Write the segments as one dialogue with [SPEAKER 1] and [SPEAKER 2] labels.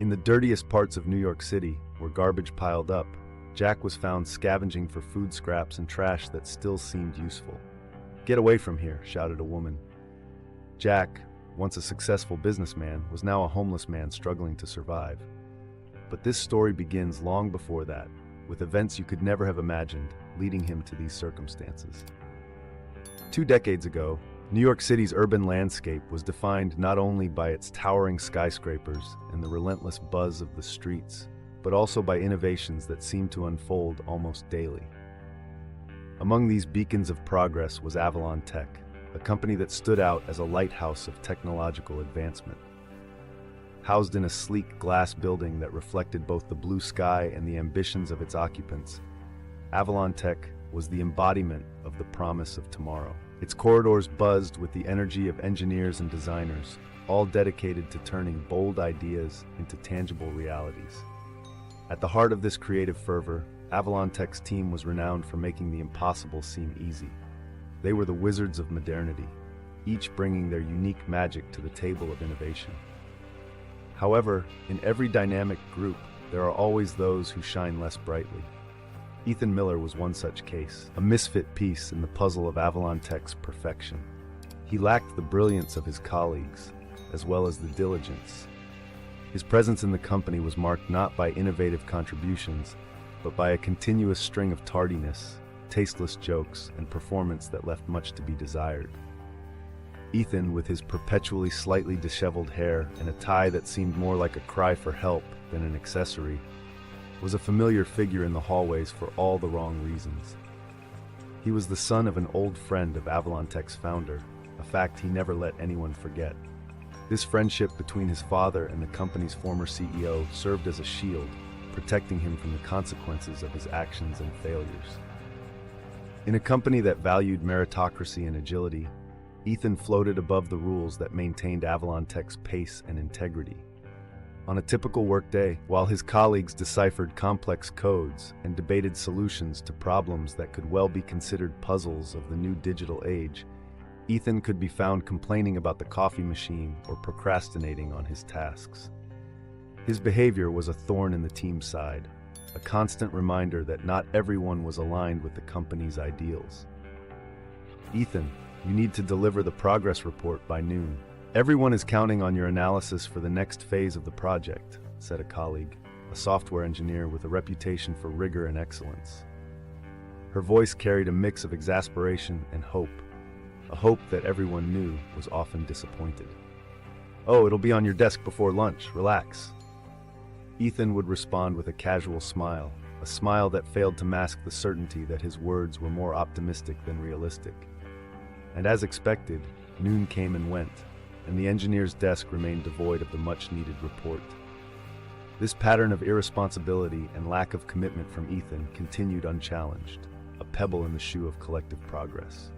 [SPEAKER 1] In the dirtiest parts of New York City, where garbage piled up, Jack was found scavenging for food scraps and trash that still seemed useful. "Get away from here," shouted a woman. Jack, once a successful businessman, was now a homeless man struggling to survive. But this story begins long before that, with events you could never have imagined, leading him to these circumstances. 2 decades ago, New York City's urban landscape was defined not only by its towering skyscrapers and the relentless buzz of the streets, but also by innovations that seemed to unfold almost daily. Among these beacons of progress was Avalon Tech, a company that stood out as a lighthouse of technological advancement. Housed in a sleek glass building that reflected both the blue sky and the ambitions of its occupants, Avalon Tech was the embodiment of the promise of tomorrow. Its corridors buzzed with the energy of engineers and designers, all dedicated to turning bold ideas into tangible realities. At the heart of this creative fervor, Avalon Tech's team was renowned for making the impossible seem easy. They were the wizards of modernity, each bringing their unique magic to the table of innovation. However, in every dynamic group, there are always those who shine less brightly. Ethan Miller was one such case, a misfit piece in the puzzle of Avalon Tech's perfection. He lacked the brilliance of his colleagues, as well as the diligence. His presence in the company was marked not by innovative contributions, but by a continuous string of tardiness, tasteless jokes, and performance that left much to be desired. Ethan, with his perpetually slightly disheveled hair and a tie that seemed more like a cry for help than an accessory, was a familiar figure in the hallways for all the wrong reasons. He was the son of an old friend of Avalon Tech's founder, a fact he never let anyone forget. This friendship between his father and the company's former CEO served as a shield, protecting him from the consequences of his actions and failures. In a company that valued meritocracy and agility, Ethan floated above the rules that maintained Avalon Tech's pace and integrity. On a typical workday, while his colleagues deciphered complex codes and debated solutions to problems that could well be considered puzzles of the new digital age, Ethan could be found complaining about the coffee machine or procrastinating on his tasks. His behavior was a thorn in the team's side, a constant reminder that not everyone was aligned with the company's ideals. "Ethan, you need to deliver the progress report by noon. Everyone is counting on your analysis for the next phase of the project," said a colleague, a software engineer with a reputation for rigor and excellence. Her voice carried a mix of exasperation and hope, a hope that everyone knew was often disappointed. "Oh, it'll be on your desk before lunch, relax." Ethan would respond with a casual smile, a smile that failed to mask the certainty that his words were more optimistic than realistic. And as expected, noon came and went, and the engineer's desk remained devoid of the much-needed report. This pattern of irresponsibility and lack of commitment from Ethan continued unchallenged, a pebble in the shoe of collective progress.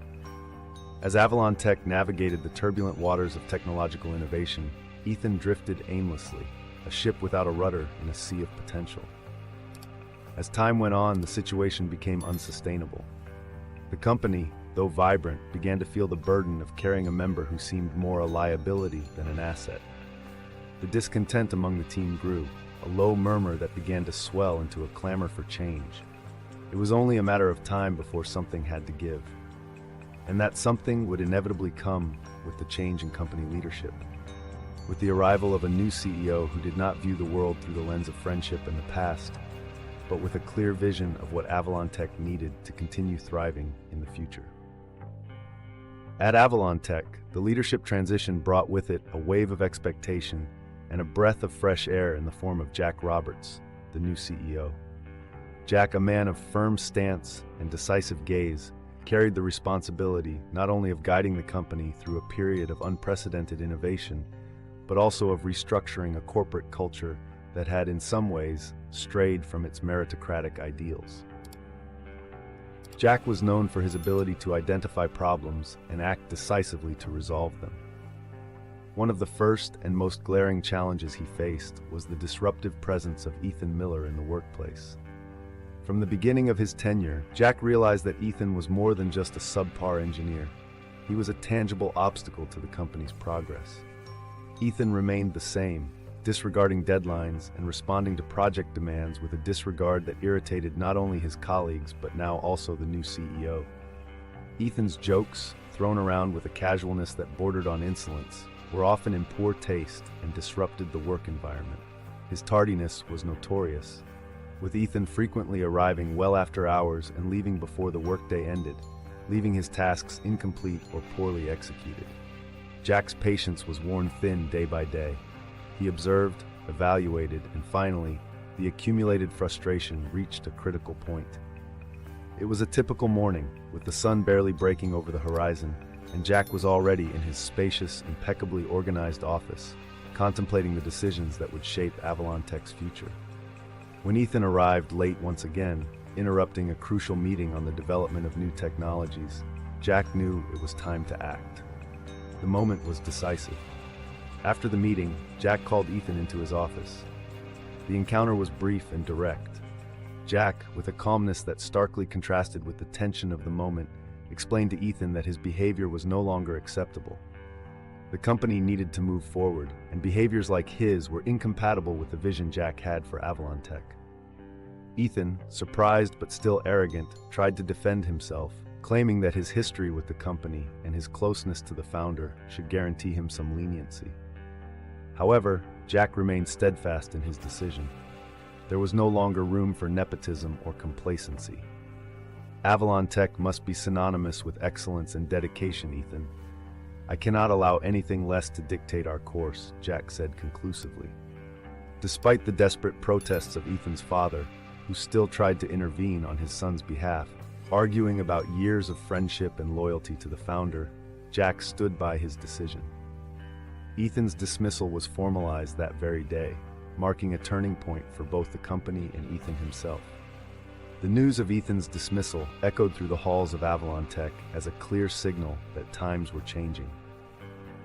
[SPEAKER 1] As Avalon Tech navigated the turbulent waters of technological innovation, Ethan drifted aimlessly, a ship without a rudder in a sea of potential. As time went on, the situation became unsustainable. The company, though vibrant, began to feel the burden of carrying a member who seemed more a liability than an asset. The discontent among the team grew, a low murmur that began to swell into a clamor for change. It was only a matter of time before something had to give. And that something would inevitably come with the change in company leadership. With the arrival of a new CEO who did not view the world through the lens of friendship in the past, but with a clear vision of what Avalon Tech needed to continue thriving in the future. At Avalon Tech, the leadership transition brought with it a wave of expectation and a breath of fresh air in the form of Jack Roberts, the new CEO. Jack, a man of firm stance and decisive gaze, carried the responsibility not only of guiding the company through a period of unprecedented innovation, but also of restructuring a corporate culture that had in some ways strayed from its meritocratic ideals. Jack was known for his ability to identify problems and act decisively to resolve them. One of the first and most glaring challenges he faced was the disruptive presence of Ethan Miller in the workplace. From the beginning of his tenure, Jack realized that Ethan was more than just a subpar engineer. He was a tangible obstacle to the company's progress. Ethan remained the same, disregarding deadlines and responding to project demands with a disregard that irritated not only his colleagues but now also the new CEO. Ethan's jokes, thrown around with a casualness that bordered on insolence, were often in poor taste and disrupted the work environment. His tardiness was notorious, with Ethan frequently arriving well after hours and leaving before the workday ended, leaving his tasks incomplete or poorly executed. Jack's patience was worn thin day by day. He observed, evaluated, and finally, the accumulated frustration reached a critical point. It was a typical morning, with the sun barely breaking over the horizon, and Jack was already in his spacious, impeccably organized office, contemplating the decisions that would shape Avalon Tech's future. When Ethan arrived late once again, interrupting a crucial meeting on the development of new technologies, Jack knew it was time to act. The moment was decisive. After the meeting, Jack called Ethan into his office. The encounter was brief and direct. Jack, with a calmness that starkly contrasted with the tension of the moment, explained to Ethan that his behavior was no longer acceptable. The company needed to move forward, and behaviors like his were incompatible with the vision Jack had for Avalon Tech. Ethan, surprised but still arrogant, tried to defend himself, claiming that his history with the company and his closeness to the founder should guarantee him some leniency. However, Jack remained steadfast in his decision. There was no longer room for nepotism or complacency. Avalon Tech must be synonymous with excellence and dedication, Ethan. I cannot allow anything less to dictate our course, Jack said conclusively. Despite the desperate protests of Ethan's father, who still tried to intervene on his son's behalf, arguing about years of friendship and loyalty to the founder, Jack stood by his decision. Ethan's dismissal was formalized that very day, marking a turning point for both the company and Ethan himself. The news of Ethan's dismissal echoed through the halls of Avalon Tech as a clear signal that times were changing.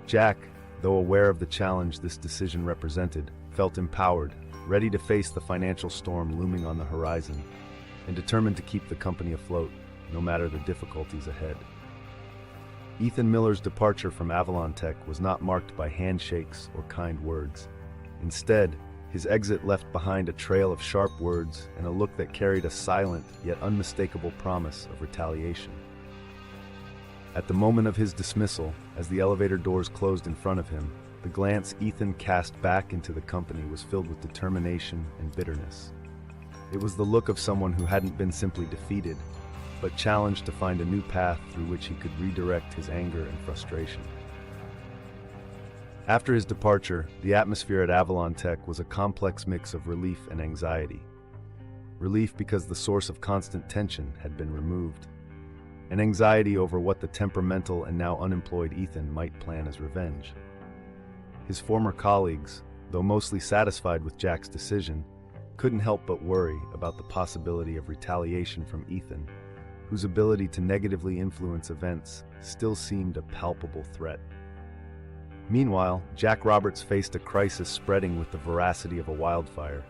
[SPEAKER 1] Jack, though aware of the challenge this decision represented, felt empowered, ready to face the financial storm looming on the horizon, and determined to keep the company afloat, no matter the difficulties ahead. Ethan Miller's departure from Avalon Tech was not marked by handshakes or kind words. Instead, his exit left behind a trail of sharp words and a look that carried a silent yet unmistakable promise of retaliation. At the moment of his dismissal, as the elevator doors closed in front of him, the glance Ethan cast back into the company was filled with determination and bitterness. It was the look of someone who hadn't been simply defeated, but challenged to find a new path through which he could redirect his anger and frustration. After his departure, the atmosphere at Avalon Tech was a complex mix of relief and anxiety. Relief because the source of constant tension had been removed, and anxiety over what the temperamental and now unemployed Ethan might plan as revenge. His former colleagues, though mostly satisfied with Jack's decision, couldn't help but worry about the possibility of retaliation from Ethan, whose ability to negatively influence events still seemed a palpable threat. Meanwhile, Jack Roberts faced a crisis spreading with the veracity of a wildfire.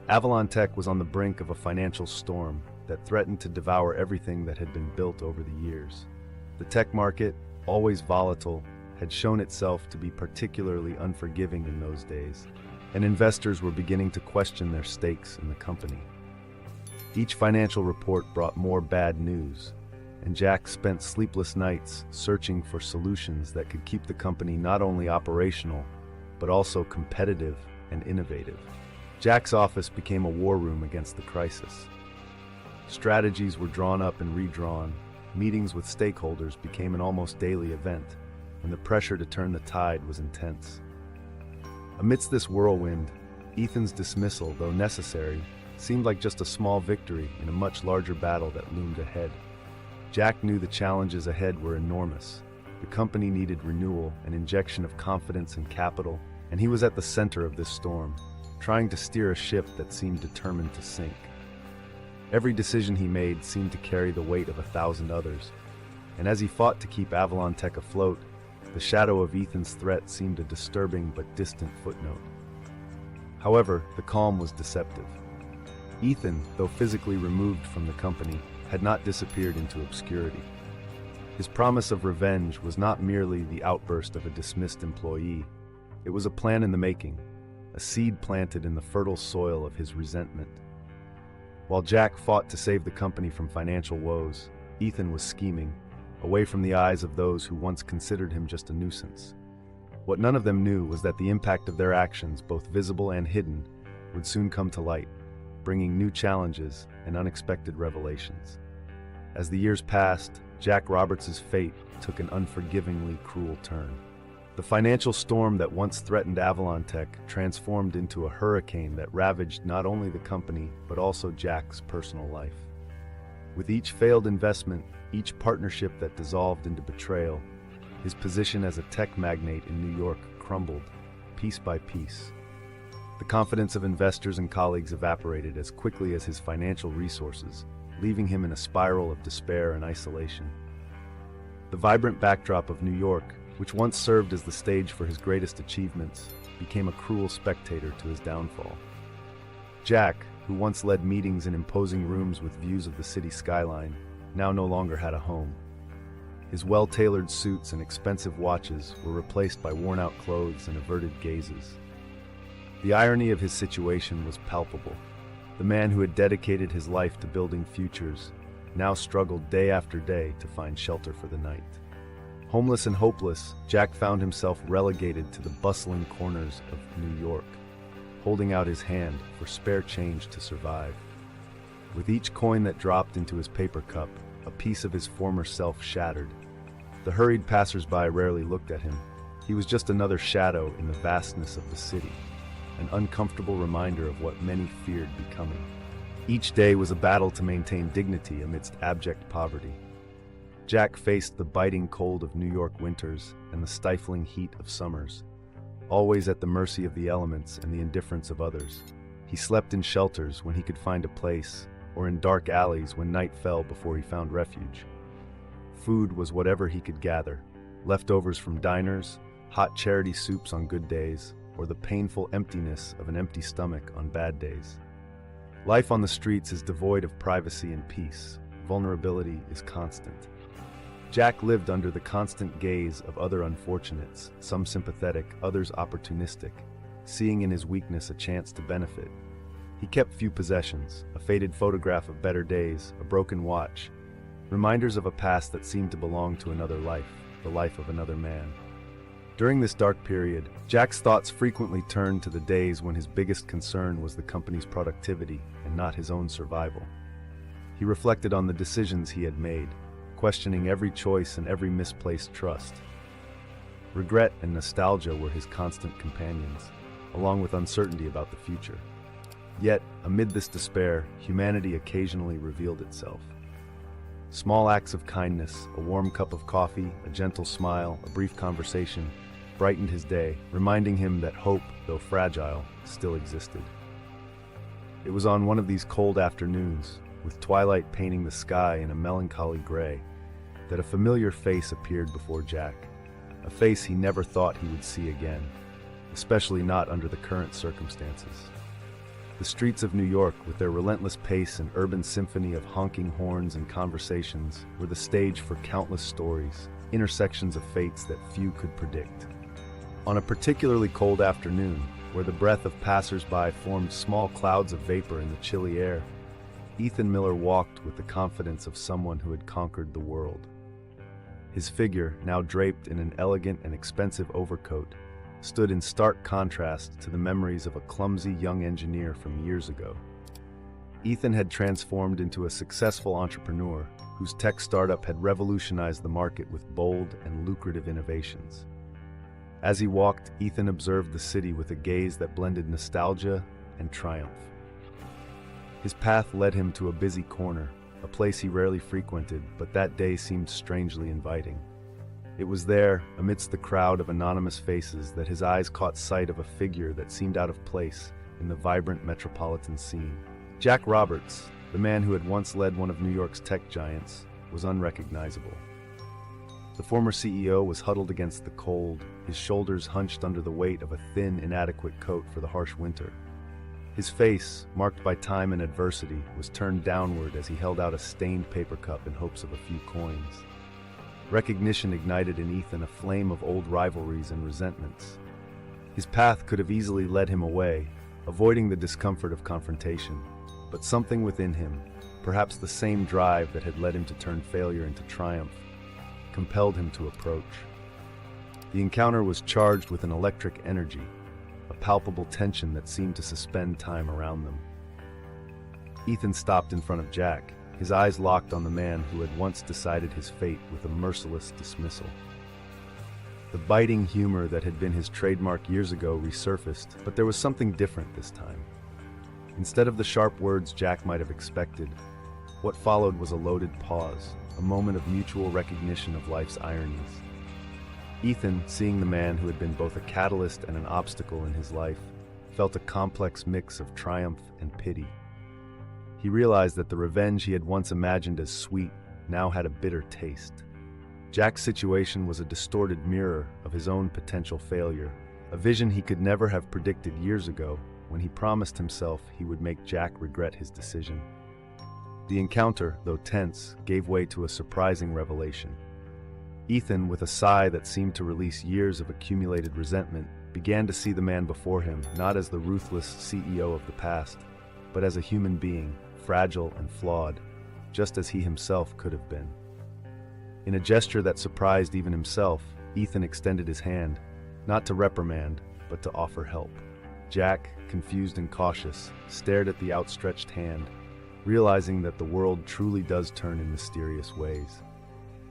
[SPEAKER 1] Avalon Tech was on the brink of a financial storm that threatened to devour everything that had been built over the years. The tech market, always volatile, had shown itself to be particularly unforgiving in those days, and investors were beginning to question their stakes in the company. Each financial report brought more bad news, and Jack spent sleepless nights searching for solutions that could keep the company not only operational, but also competitive and innovative. Jack's office became a war room against the crisis. Strategies were drawn up and redrawn, meetings with stakeholders became an almost daily event, and the pressure to turn the tide was intense. Amidst this whirlwind, Ethan's dismissal, though necessary, seemed like just a small victory in a much larger battle that loomed ahead. Jack knew the challenges ahead were enormous. The company needed renewal, an injection of confidence and capital, and he was at the center of this storm, trying to steer a ship that seemed determined to sink. Every decision he made seemed to carry the weight of 1,000 others, and as he fought to keep Avalon Tech afloat, the shadow of Ethan's threat seemed a disturbing but distant footnote. However, the calm was deceptive. Ethan, though physically removed from the company, had not disappeared into obscurity. His promise of revenge was not merely the outburst of a dismissed employee. It was a plan in the making, a seed planted in the fertile soil of his resentment. While Jack fought to save the company from financial woes, Ethan was scheming, away from the eyes of those who once considered him just a nuisance. What none of them knew was that the impact of their actions, both visible and hidden, would soon come to light, bringing new challenges and unexpected revelations. As the years passed, Jack Roberts' fate took an unforgivingly cruel turn. The financial storm that once threatened Avalon Tech transformed into a hurricane that ravaged not only the company, but also Jack's personal life. With each failed investment, each partnership that dissolved into betrayal, his position as a tech magnate in New York crumbled, piece by piece. The confidence of investors and colleagues evaporated as quickly as his financial resources, leaving him in a spiral of despair and isolation. The vibrant backdrop of New York, which once served as the stage for his greatest achievements, became a cruel spectator to his downfall. Jack, who once led meetings in imposing rooms with views of the city skyline, now no longer had a home. His well-tailored suits and expensive watches were replaced by worn-out clothes and averted gazes. The irony of his situation was palpable. The man who had dedicated his life to building futures now struggled day after day to find shelter for the night. Homeless and hopeless, Jack found himself relegated to the bustling corners of New York, holding out his hand for spare change to survive. With each coin that dropped into his paper cup, a piece of his former self shattered. The hurried passers-by rarely looked at him. He was just another shadow in the vastness of the city, an uncomfortable reminder of what many feared becoming. Each day was a battle to maintain dignity amidst abject poverty. Jack faced the biting cold of New York winters and the stifling heat of summers, always at the mercy of the elements and the indifference of others. He slept in shelters when he could find a place, or in dark alleys when night fell before he found refuge. Food was whatever he could gather, leftovers from diners, hot charity soups on good days, or the painful emptiness of an empty stomach on bad days. Life on the streets is devoid of privacy and peace. Vulnerability is constant. Jack lived under the constant gaze of other unfortunates, some sympathetic, others opportunistic, seeing in his weakness a chance to benefit. He kept few possessions, a faded photograph of better days, a broken watch, reminders of a past that seemed to belong to another life, the life of another man. During this dark period, Jack's thoughts frequently turned to the days when his biggest concern was the company's productivity and not his own survival. He reflected on the decisions he had made, questioning every choice and every misplaced trust. Regret and nostalgia were his constant companions, along with uncertainty about the future. Yet, amid this despair, humanity occasionally revealed itself. Small acts of kindness, a warm cup of coffee, a gentle smile, a brief conversation, brightened his day, reminding him that hope, though fragile, still existed. It was on one of these cold afternoons, with twilight painting the sky in a melancholy gray, that a familiar face appeared before Jack, a face he never thought he would see again, especially not under the current circumstances. The streets of New York, with their relentless pace and urban symphony of honking horns and conversations, were the stage for countless stories, intersections of fates that few could predict. On a particularly cold afternoon, where the breath of passers-by formed small clouds of vapor in the chilly air, Ethan Miller walked with the confidence of someone who had conquered the world. His figure, now draped in an elegant and expensive overcoat, stood in stark contrast to the memories of a clumsy young engineer from years ago. Ethan had transformed into a successful entrepreneur whose tech startup had revolutionized the market with bold and lucrative innovations. As he walked, Ethan observed the city with a gaze that blended nostalgia and triumph. His path led him to a busy corner, a place he rarely frequented, but that day seemed strangely inviting. It was there, amidst the crowd of anonymous faces, that his eyes caught sight of a figure that seemed out of place in the vibrant metropolitan scene. Jack Roberts, the man who had once led one of New York's tech giants, was unrecognizable. The former CEO was huddled against the cold, his shoulders hunched under the weight of a thin, inadequate coat for the harsh winter. His face, marked by time and adversity, was turned downward as he held out a stained paper cup in hopes of a few coins. Recognition ignited in Ethan a flame of old rivalries and resentments. His path could have easily led him away, avoiding the discomfort of confrontation, but something within him, perhaps the same drive that had led him to turn failure into triumph, compelled him to approach. The encounter was charged with an electric energy, a palpable tension that seemed to suspend time around them. Ethan stopped in front of Jack, his eyes locked on the man who had once decided his fate with a merciless dismissal. The biting humor that had been his trademark years ago resurfaced, but there was something different this time. Instead of the sharp words Jack might have expected, what followed was a loaded pause, a moment of mutual recognition of life's ironies. Ethan, seeing the man who had been both a catalyst and an obstacle in his life, felt a complex mix of triumph and pity. He realized that the revenge he had once imagined as sweet now had a bitter taste. Jack's situation was a distorted mirror of his own potential failure, a vision he could never have predicted years ago when he promised himself he would make Jack regret his decision. The encounter, though tense, gave way to a surprising revelation. Ethan, with a sigh that seemed to release years of accumulated resentment, began to see the man before him not as the ruthless CEO of the past, but as a human being, fragile and flawed, just as he himself could have been. In a gesture that surprised even himself, Ethan extended his hand, not to reprimand, but to offer help. Jack, confused and cautious, stared at the outstretched hand, realizing that the world truly does turn in mysterious ways.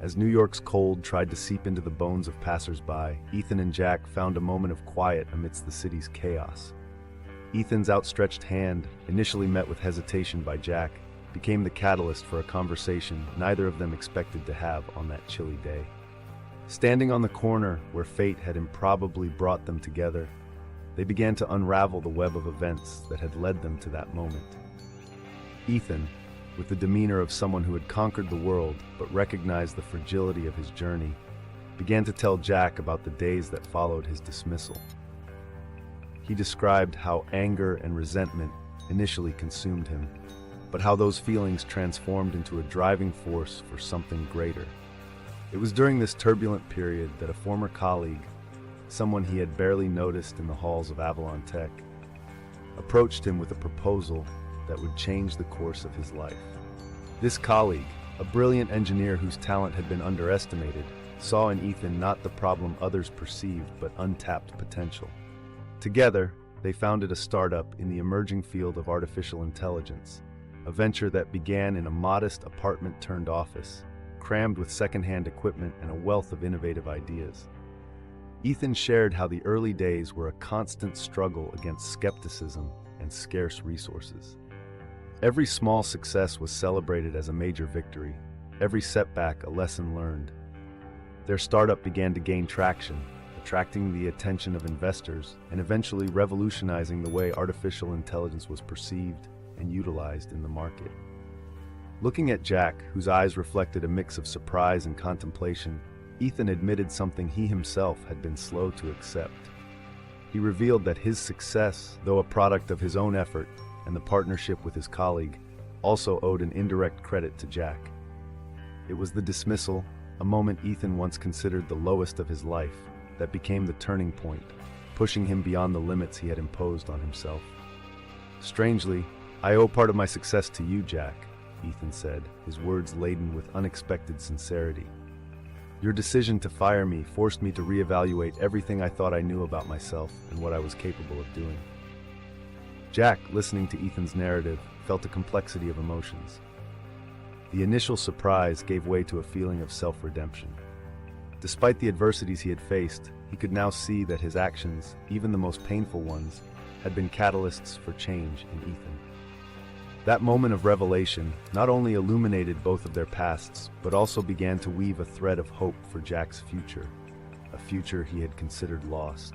[SPEAKER 1] As New York's cold tried to seep into the bones of passers-by, Ethan and Jack found a moment of quiet amidst the city's chaos. Ethan's outstretched hand, initially met with hesitation by Jack, became the catalyst for a conversation neither of them expected to have on that chilly day. Standing on the corner where fate had improbably brought them together, they began to unravel the web of events that had led them to that moment. Ethan, with the demeanor of someone who had conquered the world but recognized the fragility of his journey, began to tell Jack about the days that followed his dismissal. He described how anger and resentment initially consumed him, but how those feelings transformed into a driving force for something greater. It was during this turbulent period that a former colleague, someone he had barely noticed in the halls of Avalon Tech, approached him with a proposal that would change the course of his life. This colleague, a brilliant engineer whose talent had been underestimated, saw in Ethan not the problem others perceived but untapped potential. Together, they founded a startup in the emerging field of artificial intelligence, a venture that began in a modest apartment-turned-office, crammed with second-hand equipment and a wealth of innovative ideas. Ethan shared how the early days were a constant struggle against skepticism and scarce resources. Every small success was celebrated as a major victory, every setback a lesson learned. Their startup began to gain traction, attracting the attention of investors and eventually revolutionizing the way artificial intelligence was perceived and utilized in the market. Looking at Jack, whose eyes reflected a mix of surprise and contemplation, Ethan admitted something he himself had been slow to accept. He revealed that his success, though a product of his own effort and the partnership with his colleague, also owed an indirect credit to Jack. It was the dismissal, a moment Ethan once considered the lowest of his life, that became the turning point, pushing him beyond the limits he had imposed on himself. Strangely, "I owe part of my success to you, Jack," Ethan said, his words laden with unexpected sincerity. "Your decision to fire me forced me to reevaluate everything I thought I knew about myself and what I was capable of doing." Jack, listening to Ethan's narrative, felt a complexity of emotions. The initial surprise gave way to a feeling of self-redemption. Despite the adversities he had faced, he could now see that his actions, even the most painful ones, had been catalysts for change in Ethan. That moment of revelation not only illuminated both of their pasts, but also began to weave a thread of hope for Jack's future, a future he had considered lost.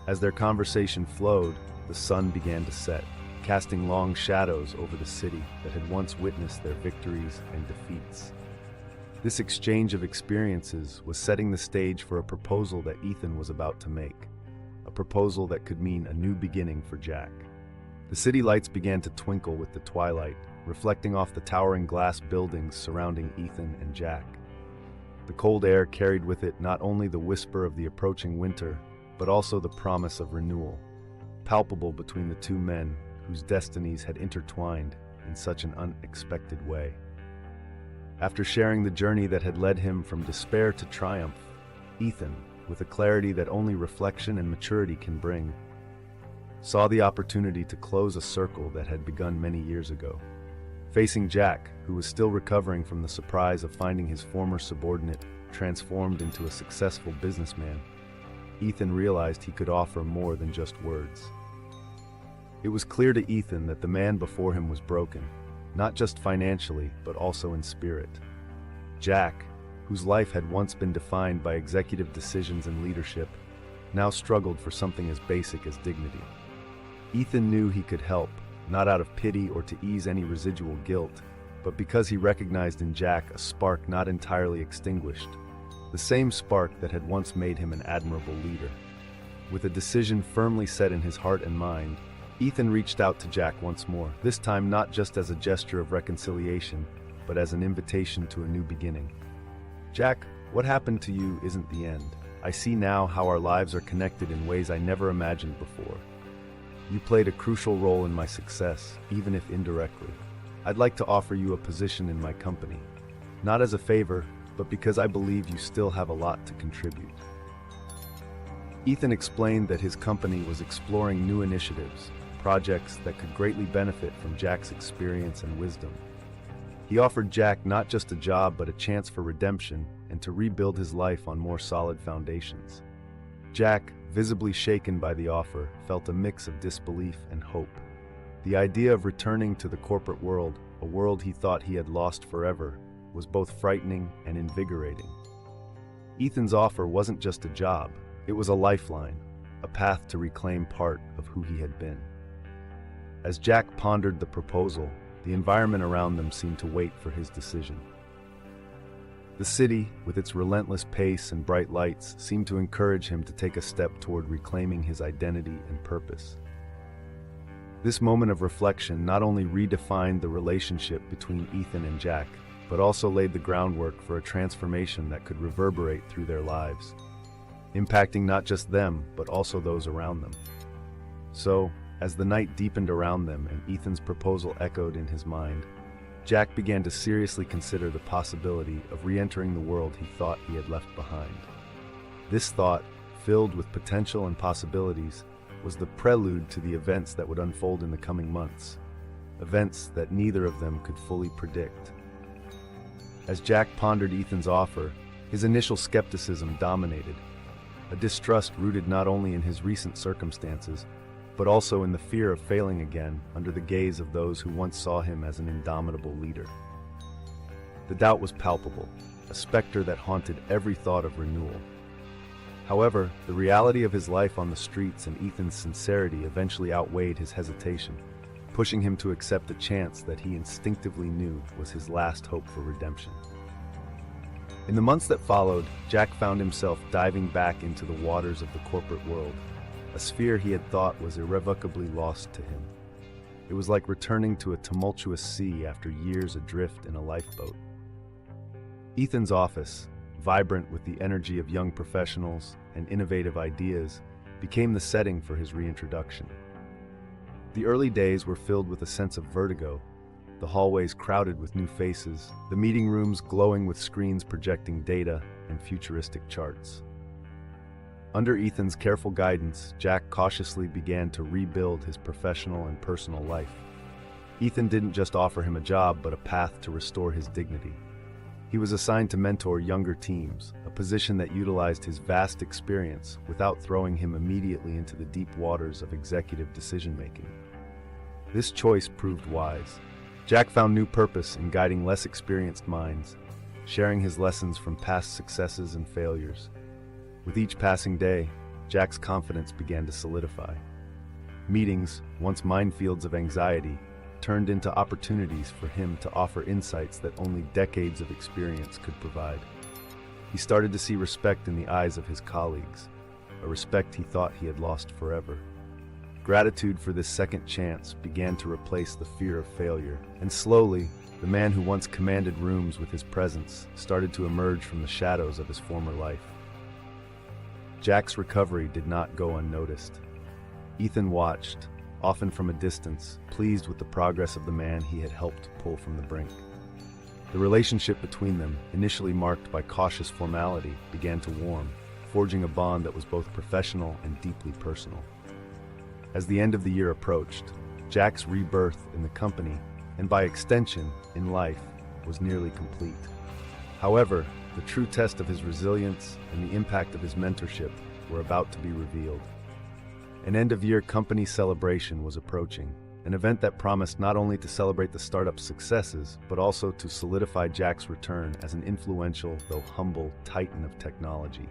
[SPEAKER 1] As their conversation flowed, the sun began to set, casting long shadows over the city that had once witnessed their victories and defeats. This exchange of experiences was setting the stage for a proposal that Ethan was about to make, a proposal that could mean a new beginning for Jack. The city lights began to twinkle with the twilight, reflecting off the towering glass buildings surrounding Ethan and Jack. The cold air carried with it not only the whisper of the approaching winter, but also the promise of renewal, palpable between the two men whose destinies had intertwined in such an unexpected way. After sharing the journey that had led him from despair to triumph, Ethan, with a clarity that only reflection and maturity can bring, saw the opportunity to close a circle that had begun many years ago. Facing Jack, who was still recovering from the surprise of finding his former subordinate transformed into a successful businessman, Ethan realized he could offer more than just words. It was clear to Ethan that the man before him was broken, not just financially, but also in spirit. Jack, whose life had once been defined by executive decisions and leadership, now struggled for something as basic as dignity. Ethan knew he could help, not out of pity or to ease any residual guilt, but because he recognized in Jack a spark not entirely extinguished, the same spark that had once made him an admirable leader. With a decision firmly set in his heart and mind, Ethan reached out to Jack once more, this time not just as a gesture of reconciliation, but as an invitation to a new beginning. "Jack, what happened to you isn't the end. I see now how our lives are connected in ways I never imagined before. You played a crucial role in my success, even if indirectly. I'd like to offer you a position in my company, not as a favor, but because I believe you still have a lot to contribute." Ethan explained that his company was exploring new initiatives, projects that could greatly benefit from Jack's experience and wisdom. He offered Jack not just a job, but a chance for redemption and to rebuild his life on more solid foundations. Jack, visibly shaken by the offer, felt a mix of disbelief and hope. The idea of returning to the corporate world, a world he thought he had lost forever, was both frightening and invigorating. Ethan's offer wasn't just a job, it was a lifeline, a path to reclaim part of who he had been. As Jack pondered the proposal, the environment around them seemed to wait for his decision. The city, with its relentless pace and bright lights, seemed to encourage him to take a step toward reclaiming his identity and purpose. This moment of reflection not only redefined the relationship between Ethan and Jack, but also laid the groundwork for a transformation that could reverberate through their lives, impacting not just them, but also those around them. So, as the night deepened around them and Ethan's proposal echoed in his mind, Jack began to seriously consider the possibility of re-entering the world he thought he had left behind. This thought, filled with potential and possibilities, was the prelude to the events that would unfold in the coming months, events that neither of them could fully predict. As Jack pondered Ethan's offer, his initial skepticism dominated, a distrust rooted not only in his recent circumstances, but also in the fear of failing again under the gaze of those who once saw him as an indomitable leader. The doubt was palpable, a specter that haunted every thought of renewal. However, the reality of his life on the streets and Ethan's sincerity eventually outweighed his hesitation, pushing him to accept a chance that he instinctively knew was his last hope for redemption. In the months that followed, Jack found himself diving back into the waters of the corporate world, a sphere he had thought was irrevocably lost to him. It was like returning to a tumultuous sea after years adrift in a lifeboat. Ethan's office, vibrant with the energy of young professionals and innovative ideas, became the setting for his reintroduction. The early days were filled with a sense of vertigo, the hallways crowded with new faces, the meeting rooms glowing with screens projecting data and futuristic charts. Under Ethan's careful guidance, Jack cautiously began to rebuild his professional and personal life. Ethan didn't just offer him a job, but a path to restore his dignity. He was assigned to mentor younger teams, a position that utilized his vast experience without throwing him immediately into the deep waters of executive decision-making. This choice proved wise. Jack found new purpose in guiding less experienced minds, sharing his lessons from past successes and failures. With each passing day, Jack's confidence began to solidify. Meetings, once minefields of anxiety, turned into opportunities for him to offer insights that only decades of experience could provide. He started to see respect in the eyes of his colleagues, a respect he thought he had lost forever. Gratitude for this second chance began to replace the fear of failure, and slowly, the man who once commanded rooms with his presence started to emerge from the shadows of his former life. Jack's recovery did not go unnoticed. Ethan watched, often from a distance, pleased with the progress of the man he had helped pull from the brink. The relationship between them, initially marked by cautious formality, began to warm, forging a bond that was both professional and deeply personal. As the end of the year approached, Jack's rebirth in the company, and by extension, in life, was nearly complete. However, the true test of his resilience and the impact of his mentorship were about to be revealed. An end-of-year company celebration was approaching, an event that promised not only to celebrate the startup's successes, but also to solidify Jack's return as an influential, though humble, titan of technology.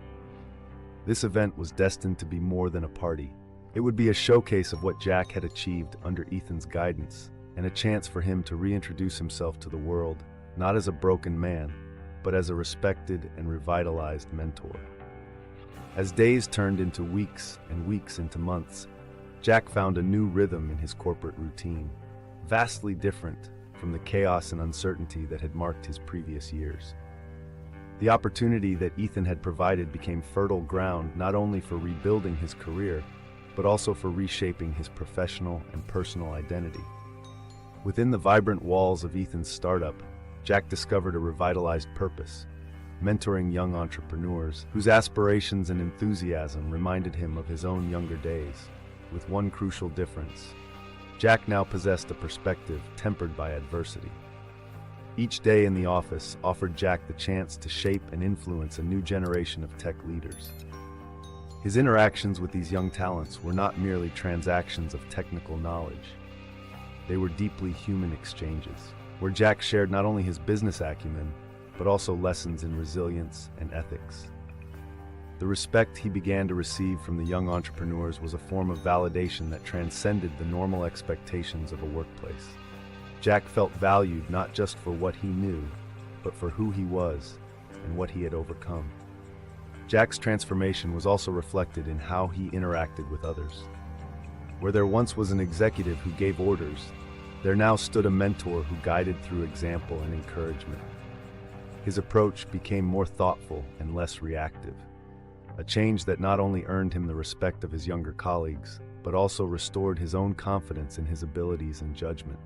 [SPEAKER 1] This event was destined to be more than a party. It would be a showcase of what Jack had achieved under Ethan's guidance, and a chance for him to reintroduce himself to the world, not as a broken man, but as a respected and revitalized mentor. As days turned into weeks and weeks into months, Jack found a new rhythm in his corporate routine, vastly different from the chaos and uncertainty that had marked his previous years. The opportunity that Ethan had provided became fertile ground not only for rebuilding his career, but also for reshaping his professional and personal identity. Within the vibrant walls of Ethan's startup, Jack discovered a revitalized purpose, mentoring young entrepreneurs whose aspirations and enthusiasm reminded him of his own younger days, with one crucial difference. Jack now possessed a perspective tempered by adversity. Each day in the office offered Jack the chance to shape and influence a new generation of tech leaders. His interactions with these young talents were not merely transactions of technical knowledge. They were deeply human exchanges, where Jack shared not only his business acumen, but also lessons in resilience and ethics. The respect he began to receive from the young entrepreneurs was a form of validation that transcended the normal expectations of a workplace. Jack felt valued not just for what he knew, but for who he was and what he had overcome. Jack's transformation was also reflected in how he interacted with others. Where there once was an executive who gave orders, there now stood a mentor who guided through example and encouragement. His approach became more thoughtful and less reactive, a change that not only earned him the respect of his younger colleagues, but also restored his own confidence in his abilities and judgment.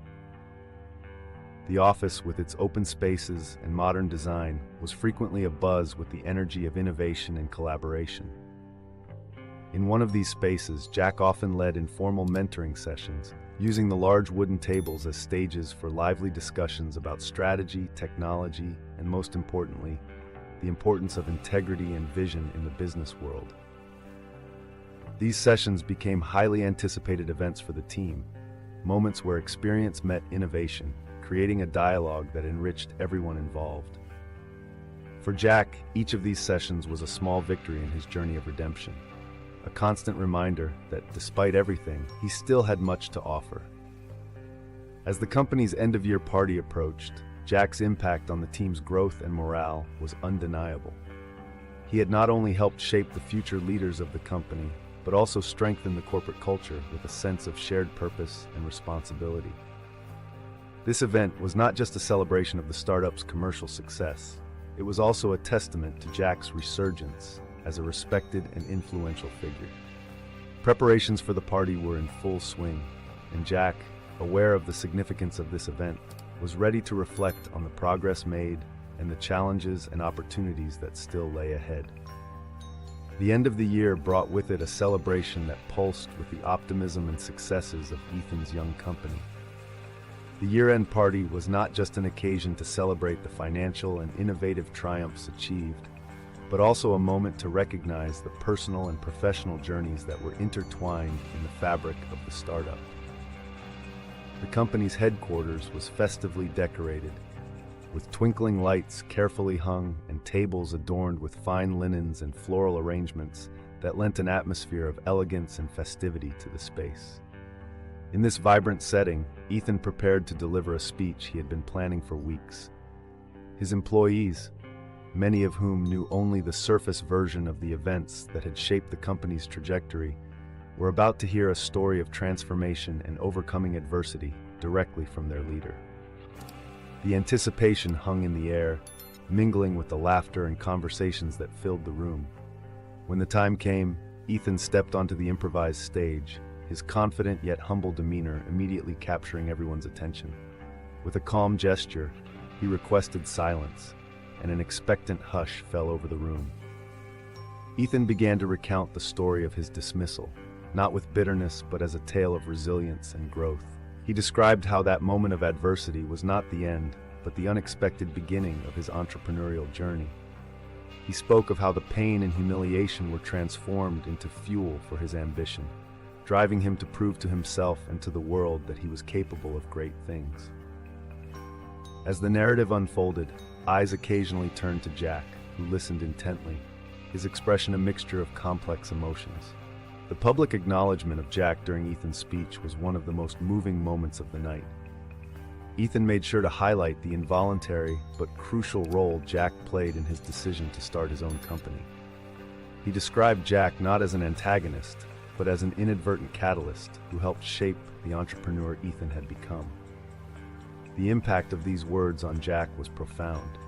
[SPEAKER 1] The office, with its open spaces and modern design, was frequently abuzz with the energy of innovation and collaboration. In one of these spaces, Jack often led informal mentoring sessions, using the large wooden tables as stages for lively discussions about strategy, technology, and most importantly, the importance of integrity and vision in the business world. These sessions became highly anticipated events for the team, moments where experience met innovation, creating a dialogue that enriched everyone involved. For Jack, each of these sessions was a small victory in his journey of redemption, a constant reminder that despite everything, he still had much to offer. As the company's end-of-year party approached, Jack's impact on the team's growth and morale was undeniable. He had not only helped shape the future leaders of the company, but also strengthened the corporate culture with a sense of shared purpose and responsibility. This event was not just a celebration of the startup's commercial success. It was also a testament to Jack's resurgence as a respected and influential figure. Preparations for the party were in full swing, and Jack, aware of the significance of this event, was ready to reflect on the progress made and the challenges and opportunities that still lay ahead. The end of the year brought with it a celebration that pulsed with the optimism and successes of Ethan's young company. The year-end party was not just an occasion to celebrate the financial and innovative triumphs achieved, but also a moment to recognize the personal and professional journeys that were intertwined in the fabric of the startup. The company's headquarters was festively decorated, with twinkling lights carefully hung and tables adorned with fine linens and floral arrangements that lent an atmosphere of elegance and festivity to the space. In this vibrant setting, Ethan prepared to deliver a speech he had been planning for weeks. His employees, many of whom knew only the surface version of the events that had shaped the company's trajectory, were about to hear a story of transformation and overcoming adversity directly from their leader. The anticipation hung in the air, mingling with the laughter and conversations that filled the room. When the time came, Ethan stepped onto the improvised stage, his confident yet humble demeanor immediately capturing everyone's attention. With a calm gesture, he requested silence, and an expectant hush fell over the room. Ethan began to recount the story of his dismissal, not with bitterness but as a tale of resilience and growth. He described how that moment of adversity was not the end, but the unexpected beginning of his entrepreneurial journey. He spoke of how the pain and humiliation were transformed into fuel for his ambition, driving him to prove to himself and to the world that he was capable of great things. As the narrative unfolded, eyes occasionally turned to Jack, who listened intently, his expression a mixture of complex emotions. The public acknowledgement of Jack during Ethan's speech was one of the most moving moments of the night. Ethan made sure to highlight the involuntary but crucial role Jack played in his decision to start his own company. He described Jack not as an antagonist, but as an inadvertent catalyst who helped shape the entrepreneur Ethan had become. The impact of these words on Jack was profound.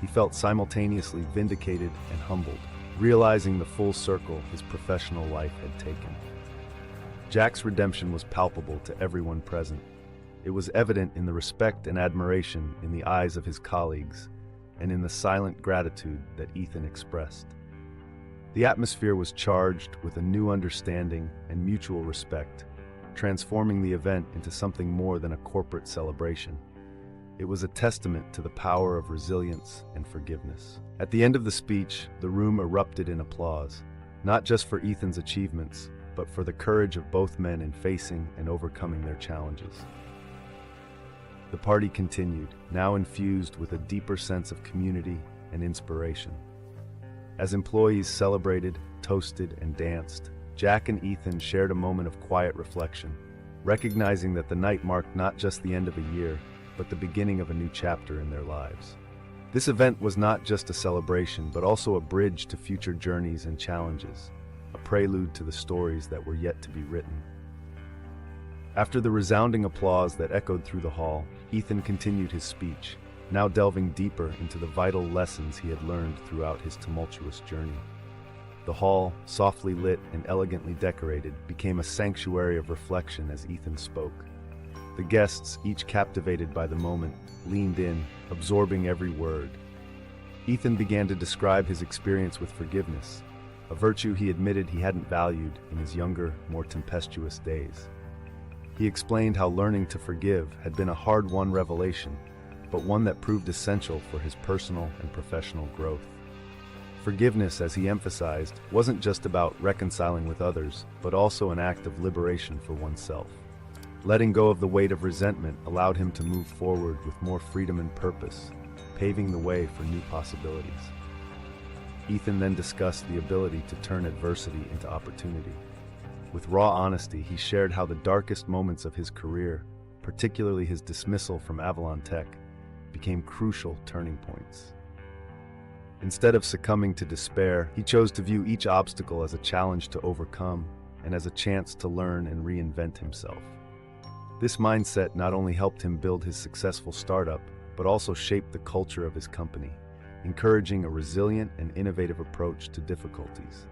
[SPEAKER 1] He felt simultaneously vindicated and humbled, realizing the full circle his professional life had taken. Jack's redemption was palpable to everyone present. It was evident in the respect and admiration in the eyes of his colleagues, and in the silent gratitude that Ethan expressed. The atmosphere was charged with a new understanding and mutual respect, transforming the event into something more than a corporate celebration. It was a testament to the power of resilience and forgiveness. At the end of the speech, the room erupted in applause, not just for Ethan's achievements, but for the courage of both men in facing and overcoming their challenges. The party continued, now infused with a deeper sense of community and inspiration. As employees celebrated, toasted, and danced, Jack and Ethan shared a moment of quiet reflection, recognizing that the night marked not just the end of a year, but the beginning of a new chapter in their lives. This event was not just a celebration, but also a bridge to future journeys and challenges, a prelude to the stories that were yet to be written. After the resounding applause that echoed through the hall, Ethan continued his speech, now delving deeper into the vital lessons he had learned throughout his tumultuous journey. The hall, softly lit and elegantly decorated, became a sanctuary of reflection as Ethan spoke. The guests, each captivated by the moment, leaned in, absorbing every word. Ethan began to describe his experience with forgiveness, a virtue he admitted he hadn't valued in his younger, more tempestuous days. He explained how learning to forgive had been a hard-won revelation, but one that proved essential for his personal and professional growth. Forgiveness, as he emphasized, wasn't just about reconciling with others, but also an act of liberation for oneself. Letting go of the weight of resentment allowed him to move forward with more freedom and purpose, paving the way for new possibilities. Ethan then discussed the ability to turn adversity into opportunity. With raw honesty, he shared how the darkest moments of his career, particularly his dismissal from Avalon Tech, became crucial turning points. Instead of succumbing to despair, he chose to view each obstacle as a challenge to overcome and as a chance to learn and reinvent himself. This mindset not only helped him build his successful startup, but also shaped the culture of his company, encouraging a resilient and innovative approach to difficulties.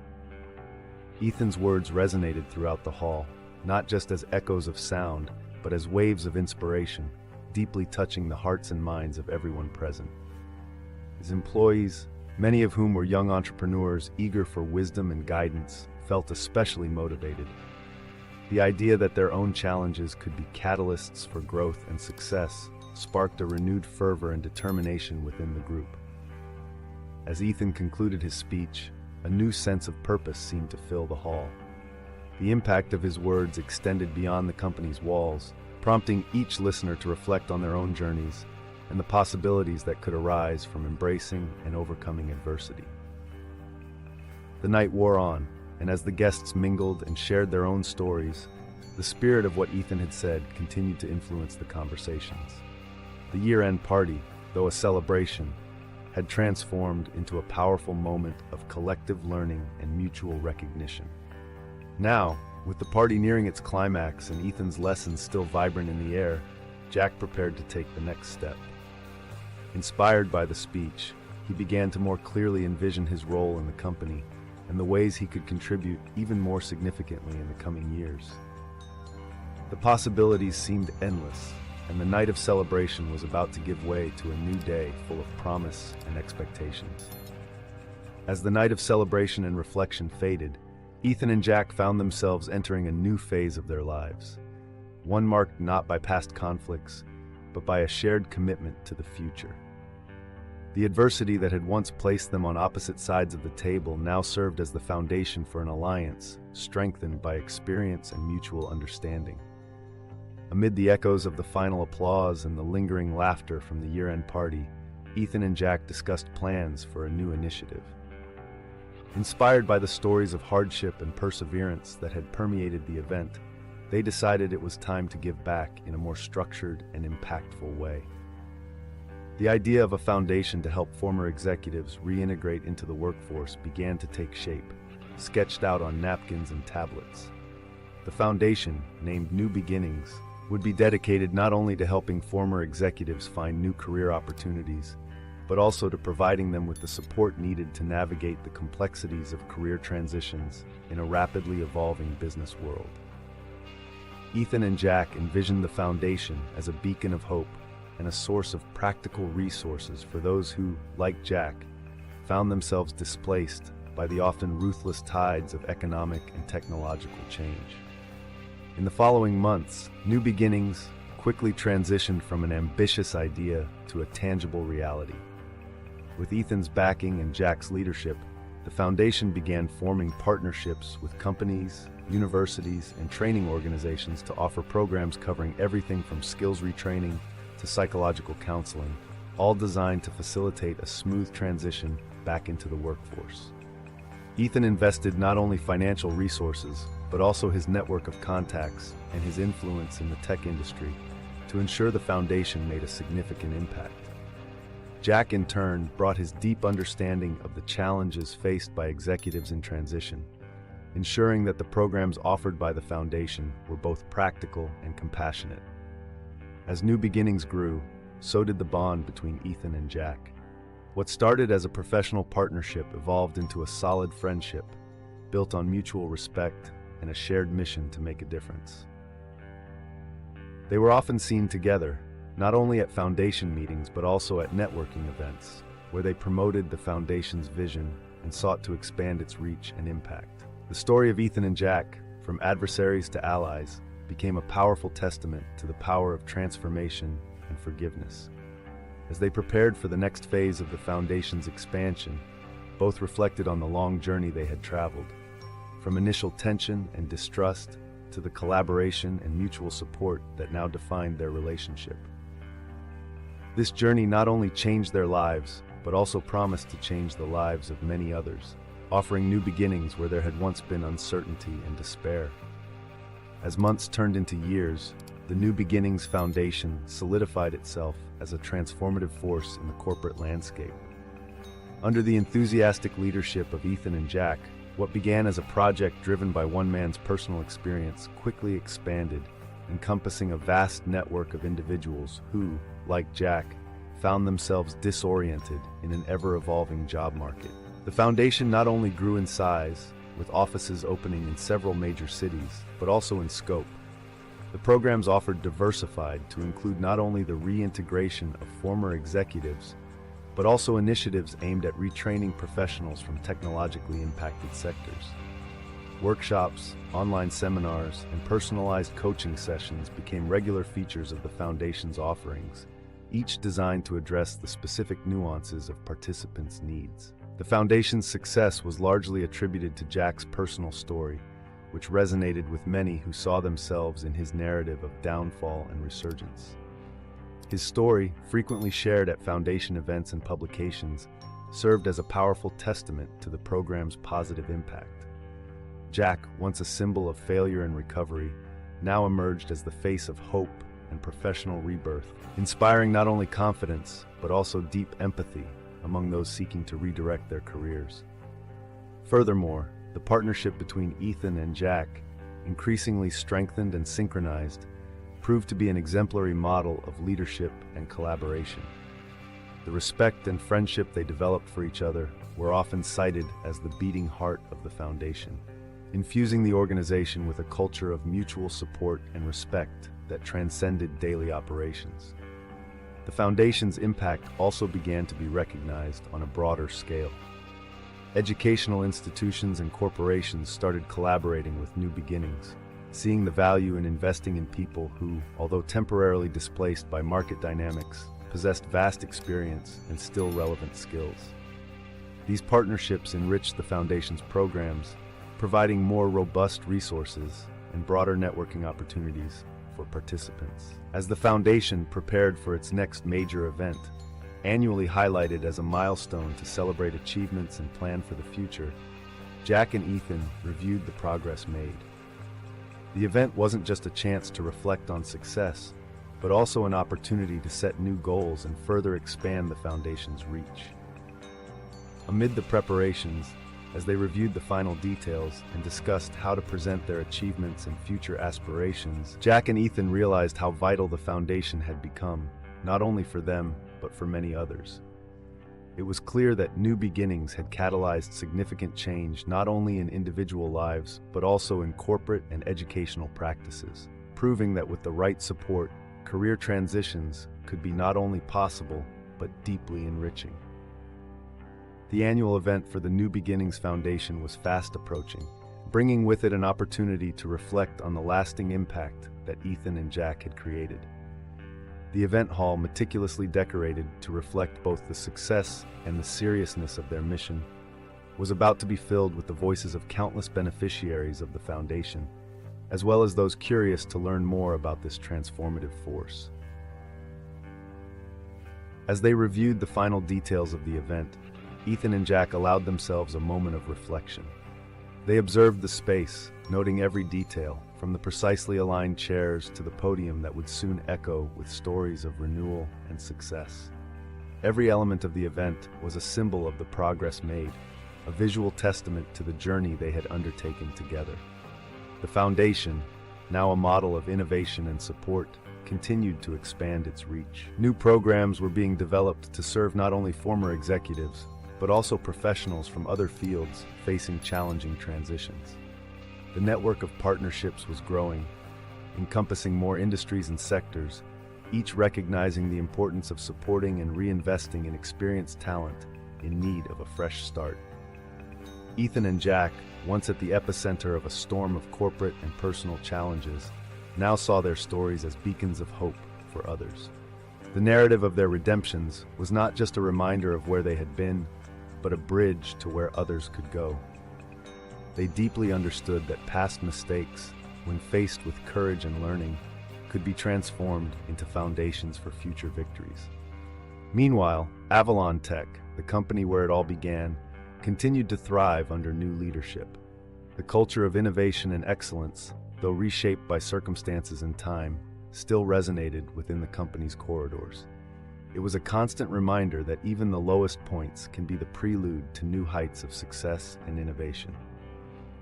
[SPEAKER 1] Ethan's words resonated throughout the hall, not just as echoes of sound, but as waves of inspiration, deeply touching the hearts and minds of everyone present. His employees, many of whom were young entrepreneurs eager for wisdom and guidance, felt especially motivated. The idea that their own challenges could be catalysts for growth and success sparked a renewed fervor and determination within the group. As Ethan concluded his speech, a new sense of purpose seemed to fill the hall. The impact of his words extended beyond the company's walls, prompting each listener to reflect on their own journeys and the possibilities that could arise from embracing and overcoming adversity. The night wore on, and as the guests mingled and shared their own stories, the spirit of what Ethan had said continued to influence the conversations. The year-end party, though a celebration, had transformed into a powerful moment of collective learning and mutual recognition. Now, with the party nearing its climax and Ethan's lessons still vibrant in the air, Jack prepared to take the next step. Inspired by the speech, he began to more clearly envision his role in the company, and the ways he could contribute even more significantly in the coming years. The possibilities seemed endless, and the night of celebration was about to give way to a new day full of promise and expectations. As the night of celebration and reflection faded, Ethan and Jack found themselves entering a new phase of their lives, one marked not by past conflicts, but by a shared commitment to the future. The adversity that had once placed them on opposite sides of the table now served as the foundation for an alliance, strengthened by experience and mutual understanding. Amid the echoes of the final applause and the lingering laughter from the year-end party, Ethan and Jack discussed plans for a new initiative. Inspired by the stories of hardship and perseverance that had permeated the event, they decided it was time to give back in a more structured and impactful way. The idea of a foundation to help former executives reintegrate into the workforce began to take shape, sketched out on napkins and tablets. The foundation, named New Beginnings, would be dedicated not only to helping former executives find new career opportunities, but also to providing them with the support needed to navigate the complexities of career transitions in a rapidly evolving business world. Ethan and Jack envisioned the foundation as a beacon of hope and a source of practical resources for those who, like Jack, found themselves displaced by the often ruthless tides of economic and technological change. In the following months, New Beginnings quickly transitioned from an ambitious idea to a tangible reality. With Ethan's backing and Jack's leadership, the foundation began forming partnerships with companies, universities, and training organizations to offer programs covering everything from skills retraining to psychological counseling, all designed to facilitate a smooth transition back into the workforce. Ethan invested not only financial resources, but also his network of contacts and his influence in the tech industry to ensure the foundation made a significant impact. Jack, in turn, brought his deep understanding of the challenges faced by executives in transition, ensuring that the programs offered by the foundation were both practical and compassionate. As New Beginnings grew, so did the bond between Ethan and Jack. What started as a professional partnership evolved into a solid friendship, built on mutual respect and a shared mission to make a difference. They were often seen together, not only at foundation meetings but also at networking events, where they promoted the foundation's vision and sought to expand its reach and impact. The story of Ethan and Jack, from adversaries to allies, became a powerful testament to the power of transformation and forgiveness. As they prepared for the next phase of the foundation's expansion, both reflected on the long journey they had traveled, from initial tension and distrust to the collaboration and mutual support that now defined their relationship. This journey not only changed their lives, but also promised to change the lives of many others, offering new beginnings where there had once been uncertainty and despair. As months turned into years, the New Beginnings Foundation solidified itself as a transformative force in the corporate landscape. Under the enthusiastic leadership of Ethan and Jack, what began as a project driven by one man's personal experience quickly expanded, encompassing a vast network of individuals who, like Jack, found themselves disoriented in an ever-evolving job market. The foundation not only grew in size, with offices opening in several major cities, but also in scope. The programs offered diversified to include not only the reintegration of former executives, but also initiatives aimed at retraining professionals from technologically impacted sectors. Workshops, online seminars, and personalized coaching sessions became regular features of the Foundation's offerings, each designed to address the specific nuances of participants' needs. The Foundation's success was largely attributed to Jack's personal story, which resonated with many who saw themselves in his narrative of downfall and resurgence. His story, frequently shared at Foundation events and publications, served as a powerful testament to the program's positive impact. Jack, once a symbol of failure and recovery, now emerged as the face of hope and professional rebirth, inspiring not only confidence, but also deep empathy among those seeking to redirect their careers. Furthermore, the partnership between Ethan and Jack, increasingly strengthened and synchronized, proved to be an exemplary model of leadership and collaboration. The respect and friendship they developed for each other were often cited as the beating heart of the foundation, infusing the organization with a culture of mutual support and respect that transcended daily operations. The foundation's impact also began to be recognized on a broader scale. Educational institutions and corporations started collaborating with New Beginnings, seeing the value in investing in people who, although temporarily displaced by market dynamics, possessed vast experience and still relevant skills. These partnerships enriched the Foundation's programs, providing more robust resources and broader networking opportunities for participants. As the Foundation prepared for its next major event, annually highlighted as a milestone to celebrate achievements and plan for the future, Jack and Ethan reviewed the progress made. The event wasn't just a chance to reflect on success, but also an opportunity to set new goals and further expand the Foundation's reach. Amid the preparations, as they reviewed the final details and discussed how to present their achievements and future aspirations, Jack and Ethan realized how vital the Foundation had become, not only for them, but for many others. It was clear that New Beginnings had catalyzed significant change not only in individual lives, but also in corporate and educational practices, proving that with the right support, career transitions could be not only possible, but deeply enriching. The annual event for the New Beginnings Foundation was fast approaching, bringing with it an opportunity to reflect on the lasting impact that Ethan and Jack had created. The event hall, meticulously decorated to reflect both the success and the seriousness of their mission, was about to be filled with the voices of countless beneficiaries of the Foundation, as well as those curious to learn more about this transformative force. As they reviewed the final details of the event, Ethan and Jack allowed themselves a moment of reflection. They observed the space, noting every detail, from the precisely aligned chairs to the podium that would soon echo with stories of renewal and success. Every element of the event was a symbol of the progress made, a visual testament to the journey they had undertaken together. The Foundation, now a model of innovation and support, continued to expand its reach. New programs were being developed to serve not only former executives, but also professionals from other fields facing challenging transitions. The network of partnerships was growing, encompassing more industries and sectors, each recognizing the importance of supporting and reinvesting in experienced talent in need of a fresh start. Ethan and Jack, once at the epicenter of a storm of corporate and personal challenges, now saw their stories as beacons of hope for others. The narrative of their redemptions was not just a reminder of where they had been, but a bridge to where others could go. They deeply understood that past mistakes, when faced with courage and learning, could be transformed into foundations for future victories. Meanwhile, Avalon Tech, the company where it all began, continued to thrive under new leadership. The culture of innovation and excellence, though reshaped by circumstances and time, still resonated within the company's corridors. It was a constant reminder that even the lowest points can be the prelude to new heights of success and innovation.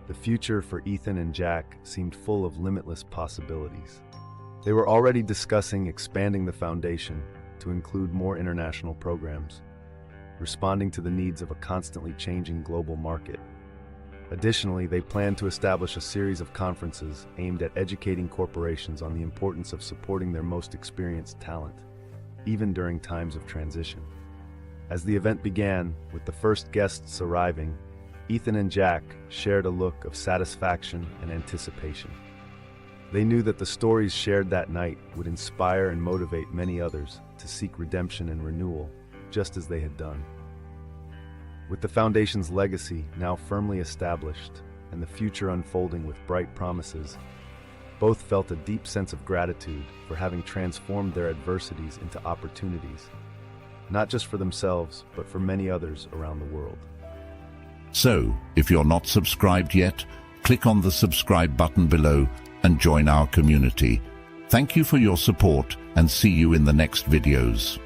[SPEAKER 1] The future for Ethan and Jack seemed full of limitless possibilities. They were already discussing expanding the Foundation to include more international programs, responding to the needs of a constantly changing global market. Additionally, they planned to establish a series of conferences aimed at educating corporations on the importance of supporting their most experienced talent, even during times of transition. As the event began, with the first guests arriving, Ethan and Jack shared a look of satisfaction and anticipation. They knew that the stories shared that night would inspire and motivate many others to seek redemption and renewal, just as they had done. With the Foundation's legacy now firmly established and the future unfolding with bright promises, both felt a deep sense of gratitude for having transformed their adversities into opportunities, not just for themselves, but for many others around the world.
[SPEAKER 2] So, if you're not subscribed yet, click on the subscribe button below and join our community. Thank you for your support and see you in the next videos.